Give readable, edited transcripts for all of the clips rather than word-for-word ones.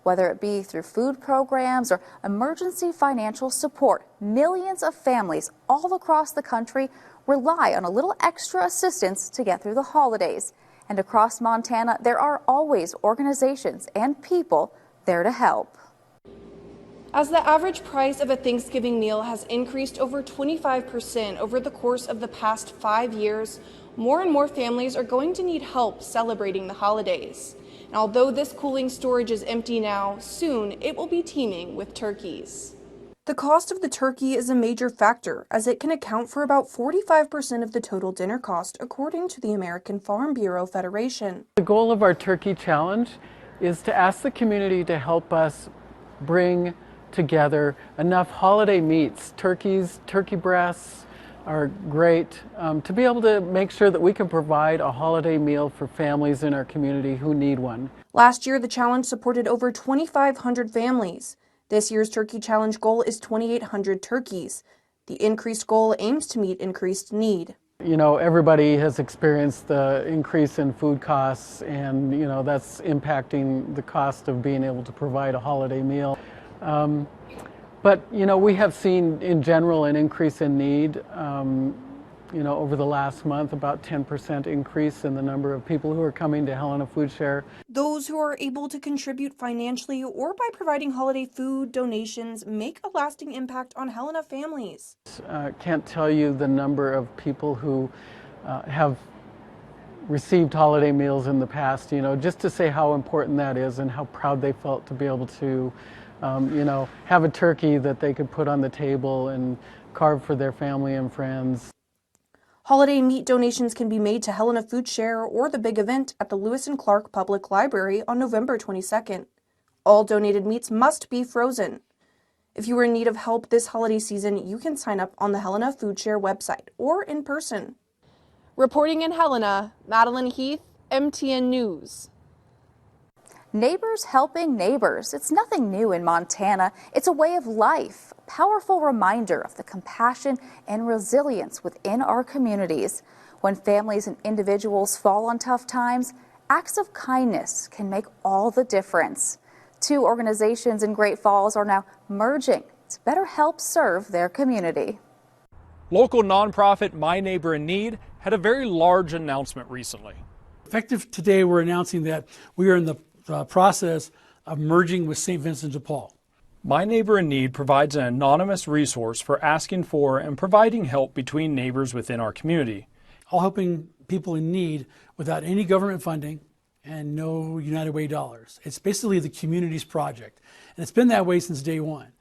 Whether it be through food programs or emergency financial support, millions of families all across the country rely on a little extra assistance to get through the holidays. And across Montana, there are always organizations and people there to help. As the average price of a Thanksgiving meal has increased over 25% over the course of the past 5 years, more and more families are going to need help celebrating the holidays. And although this cooling storage is empty now, soon it will be teeming with turkeys. The cost of the turkey is a major factor, as it can account for about 45% of the total dinner cost, according to the American Farm Bureau Federation. The goal of our turkey challenge is to ask the community to help us bring together enough holiday meats. Turkeys, turkey breasts are great to be able to make sure that we can provide a holiday meal for families in our community who need one. Last year, the challenge supported over 2,500 families. This year's Turkey Challenge goal is 2,800 turkeys. The increased goal aims to meet increased need. You know, everybody has experienced the increase in food costs, and you know, that's impacting the cost of being able to provide a holiday meal. But you know, we have seen in general an increase in need. You know, over the last month, about 10% increase in the number of people who are coming to Helena Food Share. Those who are able to contribute financially or by providing holiday food donations make a lasting impact on Helena families. Can't tell you the number of people who have received holiday meals in the past, you know, just to say how important that is and how proud they felt to be able to, you know, have a turkey that they could put on the table and carve for their family and friends. Holiday meat donations can be made to Helena Food Share or the big event at the Lewis and Clark Public Library on November 22nd. All donated meats must be frozen. If you are in need of help this holiday season, you can sign up on the Helena Food Share website or in person. Reporting in Helena, Madeline Heath, MTN News. Neighbors helping neighbors. It's nothing new in Montana. It's a way of life, a powerful reminder of the compassion and resilience within our communities. When families and individuals fall on tough times, acts of kindness can make all the difference. 2 organizations in Great Falls are now merging to better help serve their community. Local nonprofit My Neighbor in Need had a very large announcement recently. Effective today, we're announcing that we are in the process of merging with St. Vincent de Paul. My Neighbor in Need provides an anonymous resource for asking for and providing help between neighbors within our community. All helping people in need without any government funding and no United Way dollars. It's basically the community's project, and it's been that way since day one.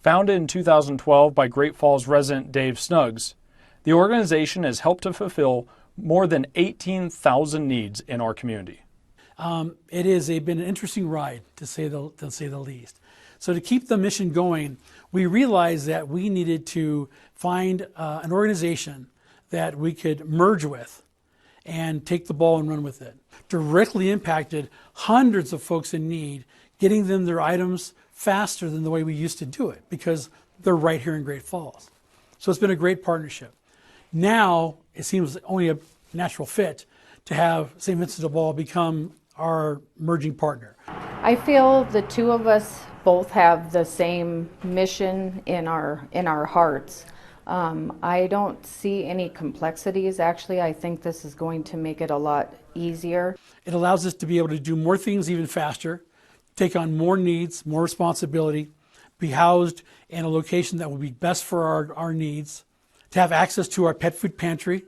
Founded in 2012 by Great Falls resident Dave Snuggs, the organization has helped to fulfill more than 18,000 needs in our community. It has been an interesting ride, to say the least. So to keep the mission going, we realized that we needed to find an organization that we could merge with and take the ball and run with it. Directly impacted hundreds of folks in need, getting them their items faster than the way we used to do it, because they're right here in Great Falls. So it's been a great partnership. Now it seems only a natural fit to have St. Vincent de Paul become our merging partner. I feel the two of us both have the same mission in our hearts. I don't see any complexities. Actually, I think this is going to make it a lot easier. It allows us to be able to do more things even faster, take on more needs, more responsibility, be housed in a location that will be best for our needs, to have access to our pet food pantry.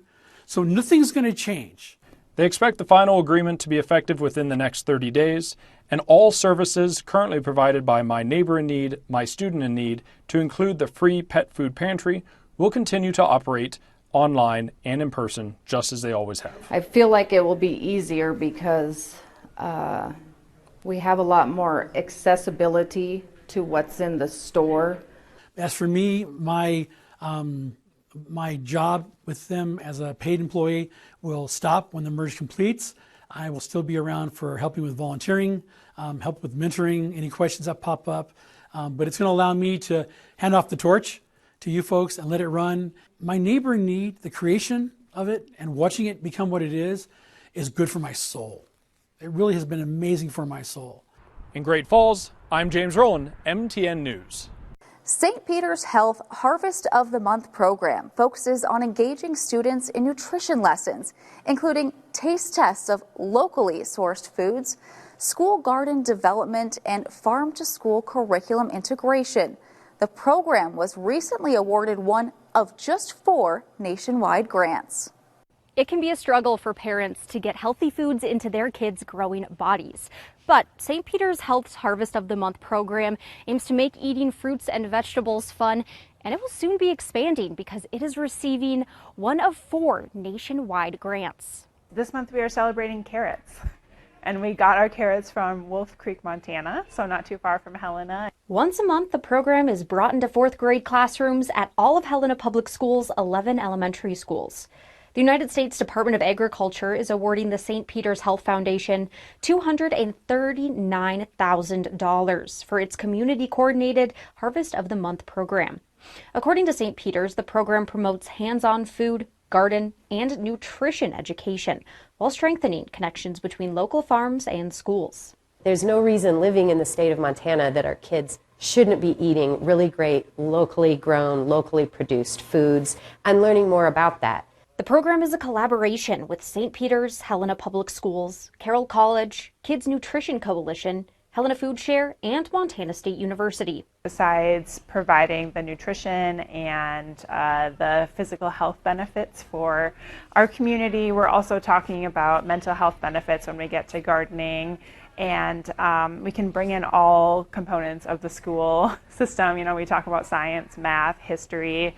So nothing's going to change. They expect the final agreement to be effective within the next 30 days, and all services currently provided by My Neighbor in Need, My Student in Need, to include the free pet food pantry, will continue to operate online and in person, just as they always have. I feel like it will be easier because we have a lot more accessibility to what's in the store. As for me, my job with them as a paid employee will stop when the merge completes. I will still be around for helping with volunteering, help with mentoring, any questions that pop up. But it's going to allow me to hand off the torch to you folks and let it run. My Neighbor in Need, the creation of it and watching it become what it is good for my soul. It really has been amazing for my soul. In Great Falls, I'm James Rowland, MTN News. St. Peter's Health Harvest of the Month program focuses on engaging students in nutrition lessons, including taste tests of locally sourced foods, school garden development, and farm-to-school curriculum integration. The program was recently awarded one of just 4 nationwide grants. It can be a struggle for parents to get healthy foods into their kids' growing bodies. But St. Peter's Health's Harvest of the Month program aims to make eating fruits and vegetables fun, and it will soon be expanding because it is receiving one of 4 nationwide grants. This month we are celebrating carrots, and we got our carrots from Wolf Creek, Montana, so not too far from Helena. Once a month, the program is brought into 4th grade classrooms at all of Helena Public Schools' 11 elementary schools. The United States Department of Agriculture is awarding the St. Peter's Health Foundation $239,000 for its community-coordinated Harvest of the Month program. According to St. Peter's, the program promotes hands-on food, garden, and nutrition education while strengthening connections between local farms and schools. There's no reason living in the state of Montana that our kids shouldn't be eating really great, locally grown, locally produced foods and learning more about that. The program is a collaboration with St. Peter's, Helena Public Schools, Carroll College, Kids Nutrition Coalition, Helena Food Share, and Montana State University. Besides providing the nutrition and the physical health benefits for our community, we're also talking about mental health benefits when we get to gardening. And we can bring in all components of the school system. You know, we talk about science, math, history,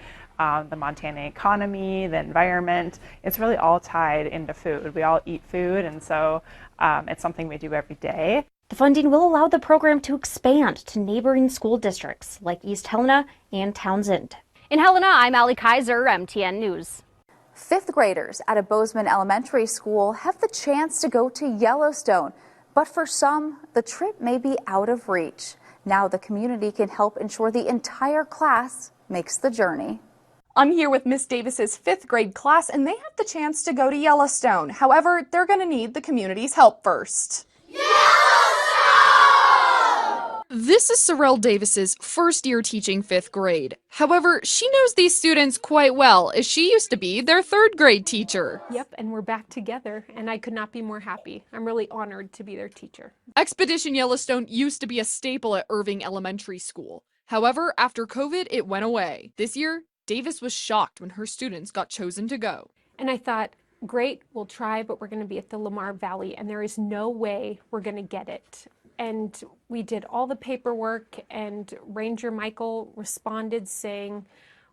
the Montana economy, the environment. It's really all tied into food. We all eat food, and so it's something we do every day. The funding will allow the program to expand to neighboring school districts like East Helena and Townsend. In Helena, I'm Allie Kaiser, MTN News. 5th graders at a Bozeman elementary school have the chance to go to Yellowstone, but for some, the trip may be out of reach. Now the community can help ensure the entire class makes the journey. I'm here with Miss Davis's 5th grade class, and they have the chance to go to Yellowstone. However, they're going to need the community's help first. This is Sorrel Davis's first year teaching 5th grade. However, she knows these students quite well, as she used to be their 3rd grade teacher. Yep, and we're back together, and I could not be more happy. I'm really honored to be their teacher. Expedition Yellowstone used to be a staple at Irving Elementary School. However, after COVID, it went away. This year, Davis was shocked when her students got chosen to go. And I thought, great, we'll try, but we're going to be at the Lamar Valley, and there is no way we're going to get it. And we did all the paperwork, and Ranger Michael responded saying,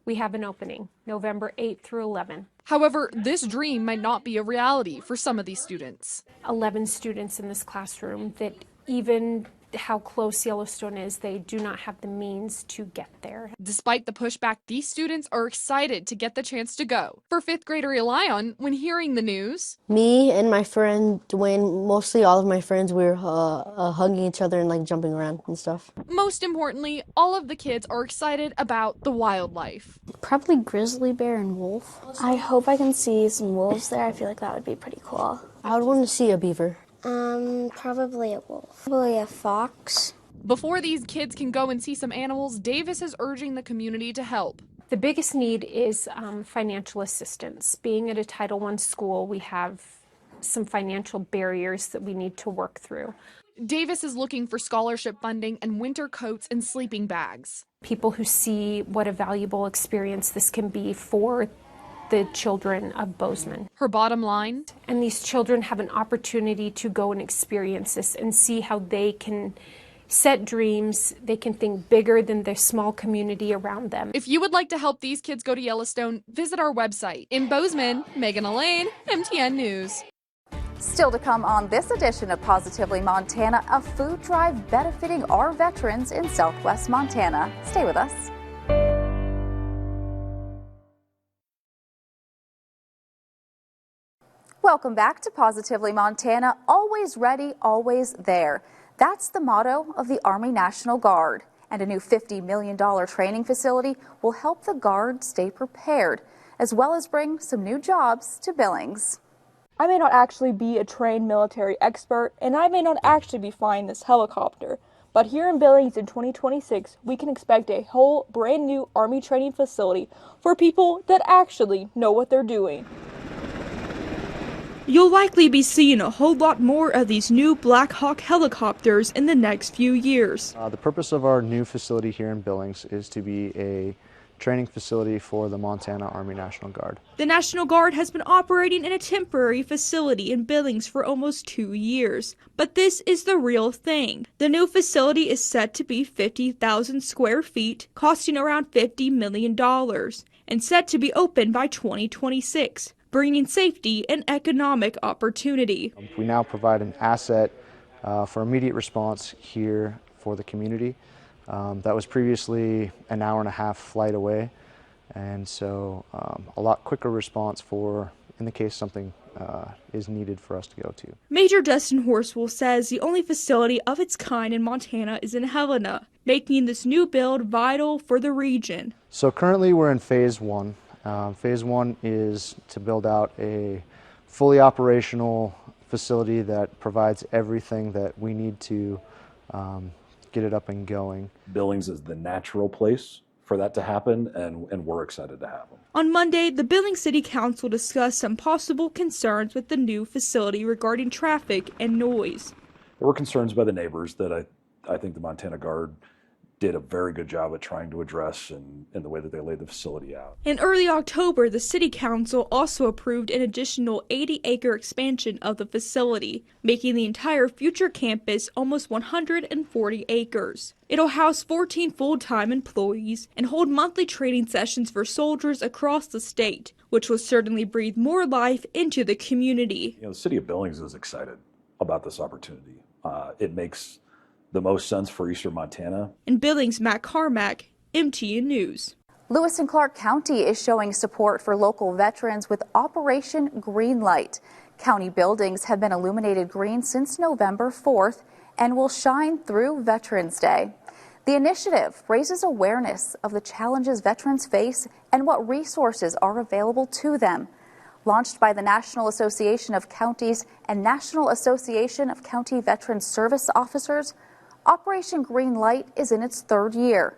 we have an opening, November 8th through 11. However, this dream might not be a reality for some of these students. 11 students in this classroom that even how close Yellowstone is, they do not have the means to get there. Despite the pushback, these students are excited to get the chance to go. For 5th grader Elion, when hearing the news, me and my friend Dwayne, mostly all of my friends, we were hugging each other and like jumping around and stuff. Most importantly, all of the kids are excited about the wildlife. Probably grizzly bear and wolf. I hope I can see some wolves there. I feel like that would be pretty cool. I would want to see a beaver. Probably a wolf. Probably a fox. Before these kids can go and see some animals, Davis is urging the community to help. The biggest need is financial assistance. Being at a Title I school, we have some financial barriers that we need to work through. Davis is looking for scholarship funding and winter coats and sleeping bags. People who see what a valuable experience this can be for the children of Bozeman. Her bottom line? And these children have an opportunity to go and experience this and see how they can set dreams, they can think bigger than their small community around them. If you would like to help these kids go to Yellowstone, visit our website. In Bozeman, Megan Elaine, MTN News. Still to come on this edition of Positively Montana, a food drive benefiting our veterans in Southwest Montana. Stay with us. Welcome back to Positively Montana, always ready, always there. That's the motto of the Army National Guard, and a new $50 million training facility will help the Guard stay prepared, as well as bring some new jobs to Billings. I may not actually be a trained military expert, and I may not actually be flying this helicopter, but here in Billings in 2026, we can expect a whole brand new Army training facility for people that actually know what they're doing. You'll likely be seeing a whole lot more of these new Black Hawk helicopters in the next few years. The purpose of our new facility here in Billings is to be a training facility for the Montana Army National Guard. The National Guard has been operating in a temporary facility in Billings for almost 2 years, but this is the real thing. The new facility is set to be 50,000 square feet, costing around $50 million, and set to be open by 2026. Bringing safety and economic opportunity. We now provide an asset for immediate response here for the community. That was previously an hour-and-a-half flight away, and so a lot quicker response for in the case something is needed for us to go to. Major Dustin Horswell says the only facility of its kind in Montana is in Helena, making this new build vital for the region. So currently we're in phase one. Phase one is to build out a fully operational facility that provides everything that we need to get it up and going. Billings is the natural place for that to happen, and we're excited to have them. On Monday, the Billings City Council discussed some possible concerns with the new facility regarding traffic and noise. There were concerns by the neighbors that I think the Montana Guard did a very good job at trying to address in the way that they laid the facility out. In early October, the City Council also approved an additional 80-acre expansion of the facility, making the entire future campus almost 140 acres. It'll house 14 full-time employees and hold monthly training sessions for soldiers across the state, which will certainly breathe more life into the community. The city of Billings is excited about this opportunity. It makes the most sense for Eastern Montana. In Billings, Matt Carmack, MTN News. Lewis and Clark County is showing support for local veterans with Operation Greenlight. County buildings have been illuminated green since November 4th and will shine through Veterans Day. The initiative raises awareness of the challenges veterans face and what resources are available to them. Launched by the National Association of Counties and National Association of County Veteran Service Officers, Operation Greenlight is in its third year.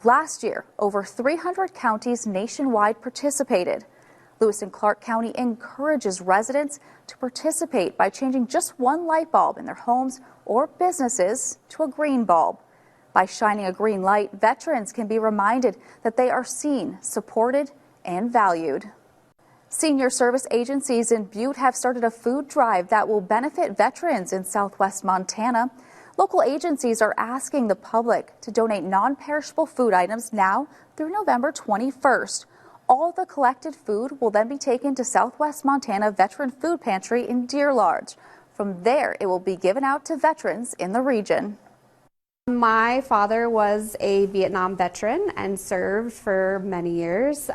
Last year, over 300 counties nationwide participated. Lewis and Clark County encourages residents to participate by changing just one light bulb in their homes or businesses to a green bulb. By shining a green light, veterans can be reminded that they are seen, supported, and valued. Senior service agencies in Butte have started a food drive that will benefit veterans in southwest Montana. Local agencies are asking the public to donate non-perishable food items now through November 21st. All the collected food will then be taken to Southwest Montana Veteran Food Pantry in Deer Lodge. From there, it will be given out to veterans in the region. My father was a Vietnam veteran and served for many years.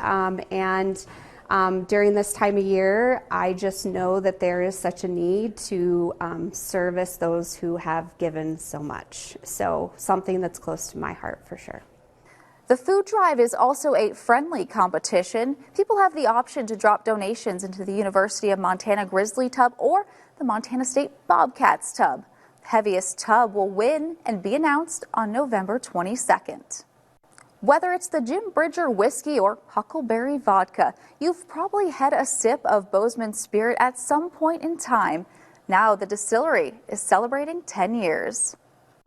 During this time of year, I just know that there is such a need to service those who have given so much. So something that's close to my heart for sure. The food drive is also a friendly competition. People have the option to drop donations into the University of Montana Grizzly Tub or the Montana State Bobcats Tub. The heaviest tub will win and be announced on November 22nd. Whether it's the Jim Bridger whiskey or Huckleberry vodka, you've probably had a sip of Bozeman Spirit at some point in time. Now the distillery is celebrating 10 years.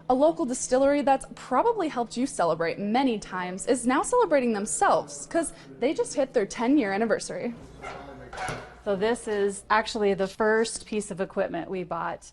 A local distillery that's probably helped you celebrate many times is now celebrating themselves because they just hit their 10-year anniversary. So this is actually the first piece of equipment we bought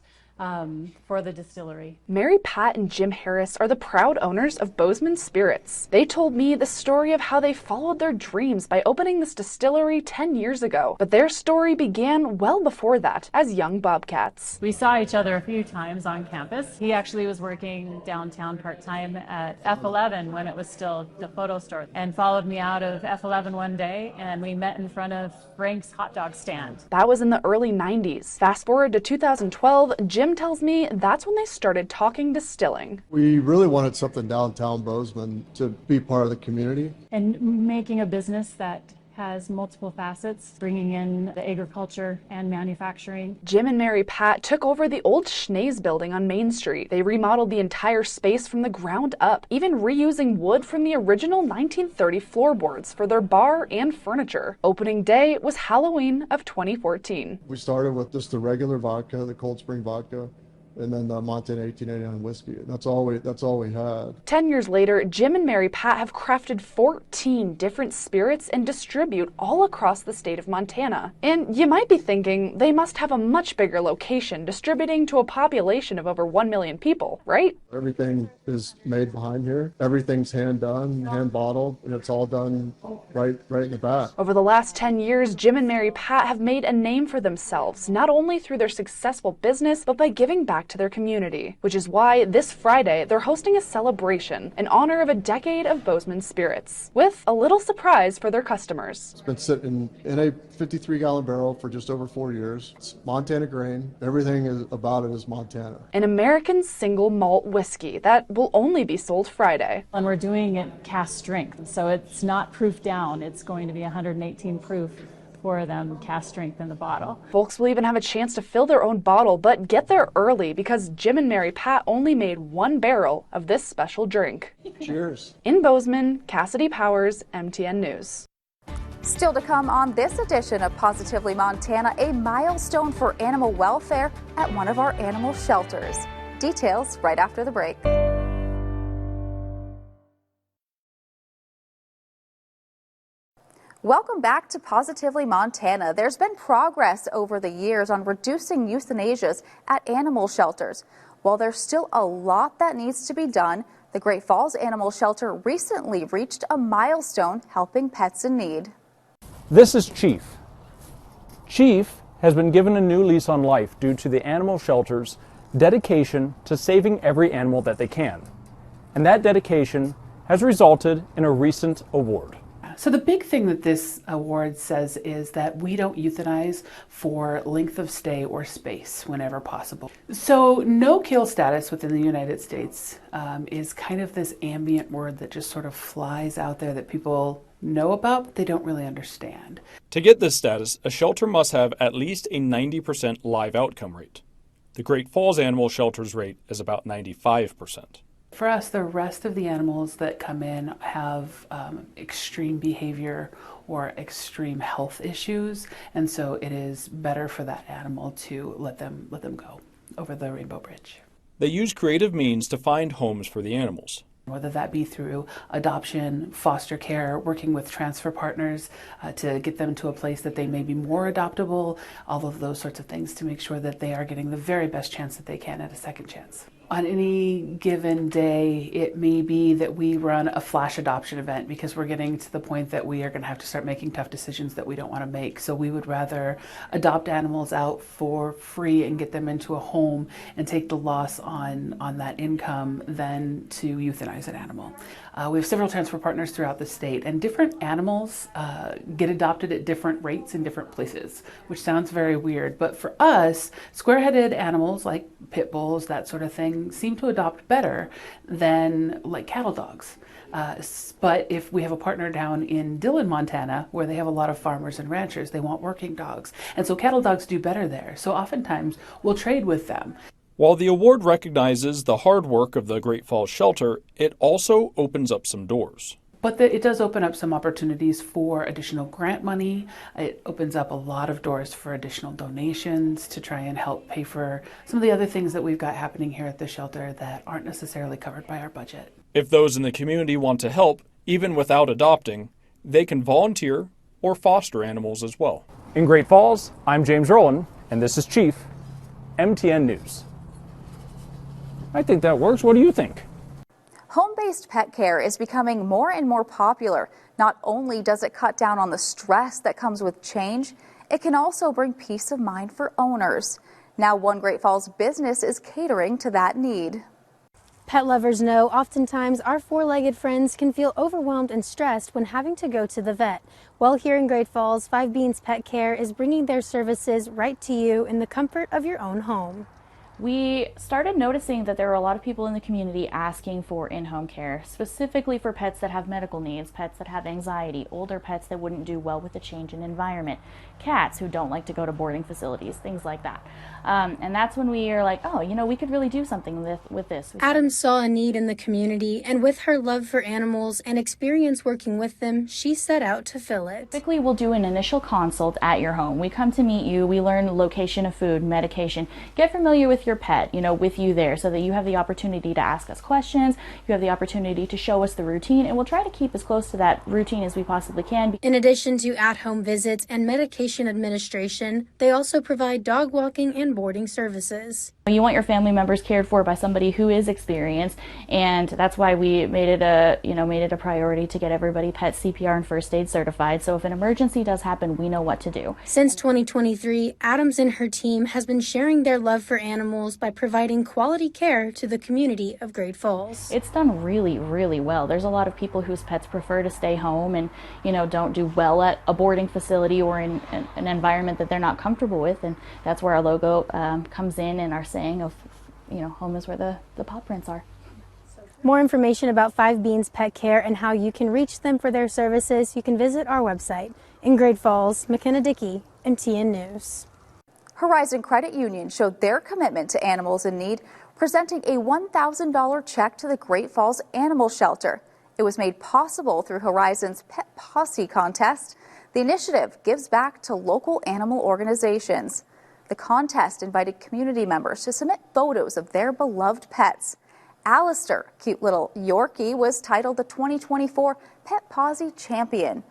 for the distillery. Mary Pat and Jim Harris are the proud owners of Bozeman Spirits. They told me the story of how they followed their dreams by opening this distillery 10 years ago. But their story began well before that as young Bobcats. We saw each other a few times on campus. He actually was working downtown part-time at F11 when it was still the photo store, and followed me out of F11 one day, and we met in front of Frank's hot dog stand. That was in the early 90s. Fast forward to 2012, Jim tells me that's when they started talking distilling. We really wanted something downtown Bozeman to be part of the community. And making a business that has multiple facets, bringing in the agriculture and manufacturing. Jim and Mary Pat took over the old Schnee's building on Main Street. They remodeled the entire space from the ground up, even reusing wood from the original 1930 floorboards for their bar and furniture. Opening day was Halloween of 2014. We started with just the regular vodka, the Cold Spring vodka, and then the Montana 1889 whiskey. That's all we had. 10 years later, Jim and Mary Pat have crafted 14 different spirits and distribute all across the state of Montana. And you might be thinking they must have a much bigger location, distributing to a population of over 1 million people, right? Everything is made behind here. Everything's hand done, hand bottled, and it's all done right in the back. Over the last 10 years, Jim and Mary Pat have made a name for themselves, not only through their successful business, but by giving back to their community, which is why this Friday they're hosting a celebration in honor of a decade of Bozeman spirits, with a little surprise for their customers. It's been sitting in a 53-gallon barrel for just over 4 years. It's Montana grain. Everything about it is Montana. An American single malt whiskey that will only be sold Friday. And we're doing it cask strength, so it's not proof down. It's going to be 118 proof for them cask strength in the bottle. Folks will even have a chance to fill their own bottle, but get there early because Jim and Mary Pat only made 1 barrel of this special drink. Cheers. In Bozeman, Cassidy Powers, MTN News. Still to come on this edition of Positively Montana, a milestone for animal welfare at one of our animal shelters. Details right after the break. Welcome back to Positively Montana. There's been progress over the years on reducing euthanasias at animal shelters. While there's still a lot that needs to be done, the Great Falls Animal Shelter recently reached a milestone helping pets in need. This is Chief. Chief has been given a new lease on life due to the animal shelter's dedication to saving every animal that they can. And that dedication has resulted in a recent award. So the big thing that this award says is that we don't euthanize for length of stay or space whenever possible. So no-kill status within the United States is kind of this ambient word that just sort of flies out there that people know about, but they don't really understand. To get this status, a shelter must have at least a 90% live outcome rate. The Great Falls Animal Shelter's rate is about 95%. For us, the rest of the animals that come in have extreme behavior or extreme health issues, and so it is better for that animal to let them go over the Rainbow Bridge. They use creative means to find homes for the animals. Whether that be through adoption, foster care, working with transfer partners to get them to a place that they may be more adoptable, all of those sorts of things to make sure that they are getting the very best chance that they can at a second chance. On any given day, it may be that we run a flash adoption event because we're getting to the point that we are going to have to start making tough decisions that we don't want to make. So we would rather adopt animals out for free and get them into a home and take the loss on that income than to euthanize an animal. We have several transfer partners throughout the state, and different animals get adopted at different rates in different places, which sounds very weird. But for us, square-headed animals like pit bulls, that sort of thing, seem to adopt better than like cattle dogs. But if we have a partner down in Dillon, Montana, where they have a lot of farmers and ranchers, they want working dogs. And so cattle dogs do better there. So oftentimes we'll trade with them. While the award recognizes the hard work of the Great Falls Shelter, it also opens up some doors. But it does open up some opportunities for additional grant money. It opens up a lot of doors for additional donations to try and help pay for some of the other things that we've got happening here at the shelter that aren't necessarily covered by our budget. If those in the community want to help, even without adopting, they can volunteer or foster animals as well. In Great Falls, I'm James Rowland, and this is Chief, MTN News. I think that works. What do you think? Home-based pet care is becoming more and more popular. Not only does it cut down on the stress that comes with change, it can also bring peace of mind for owners. Now, one Great Falls business is catering to that need. Pet lovers know oftentimes our four-legged friends can feel overwhelmed and stressed when having to go to the vet. Well, here in Great Falls, Five Beans Pet Care is bringing their services right to you in the comfort of your own home. we started noticing that there were a lot of people in the community asking for in-home care, specifically for pets that have medical needs, pets that have anxiety, older pets that wouldn't do well with the change in environment, cats who don't like to go to boarding facilities, things like that. And that's when we are like, oh, you know, we could really do something with this. Adams saw a need in the community, and with her love for animals and experience working with them, she set out to fill it. Typically, we'll do an initial consult at your home. We come to meet you, we learn location of food, medication, get familiar with your pet, you know, with you there, so that you have the opportunity to ask us questions, you have the opportunity to show us the routine, and we'll try to keep as close to that routine as we possibly can. In addition to at-home visits and medication administration, they also provide dog walking and boarding services. You want your family members cared for by somebody who is experienced, and that's why we made it a priority to get everybody pet CPR and first aid certified, so if an emergency does happen, we know what to do. Since 2023, Adams and her team has been sharing their love for animals by providing quality care to the community of Great Falls. It's done really, really well. There's a lot of people whose pets prefer to stay home and, you know, don't do well at a boarding facility or in an environment that they're not comfortable with, and that's where our logo comes in, and our saying of, you know, home is where the paw prints are. More information about Five Beans Pet Care and how you can reach them for their services, you can visit our website. In Great Falls, McKenna Dickey, MTN News. Horizon Credit Union showed their commitment to animals in need, presenting a $1,000 check to the Great Falls Animal Shelter. It was made possible through Horizon's Pet Posse contest. The initiative gives back to local animal organizations. The contest invited community members to submit photos of their beloved pets. Alistair, cute little Yorkie, was titled the 2024 Pet Posse Champion.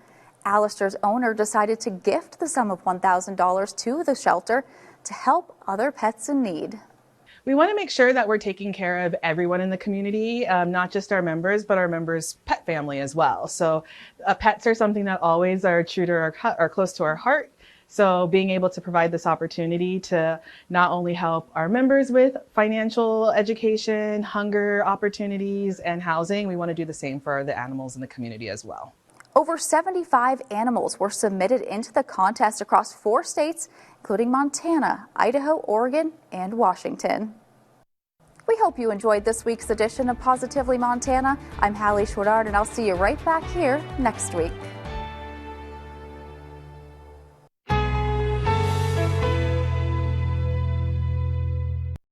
Alistair's owner decided to gift the sum of $1,000 to the shelter to help other pets in need. We want to make sure that we're taking care of everyone in the community, not just our members, but our members' pet family as well. So pets are something that always are true to are close to our heart. So being able to provide this opportunity to not only help our members with financial education, hunger opportunities, and housing, we want to do the same for the animals in the community as well. Over 75 animals were submitted into the contest across 4 states, including Montana, Idaho, Oregon, and Washington. We hope you enjoyed this week's edition of Positively Montana. I'm Hallie Schwadard, and I'll see you right back here next week.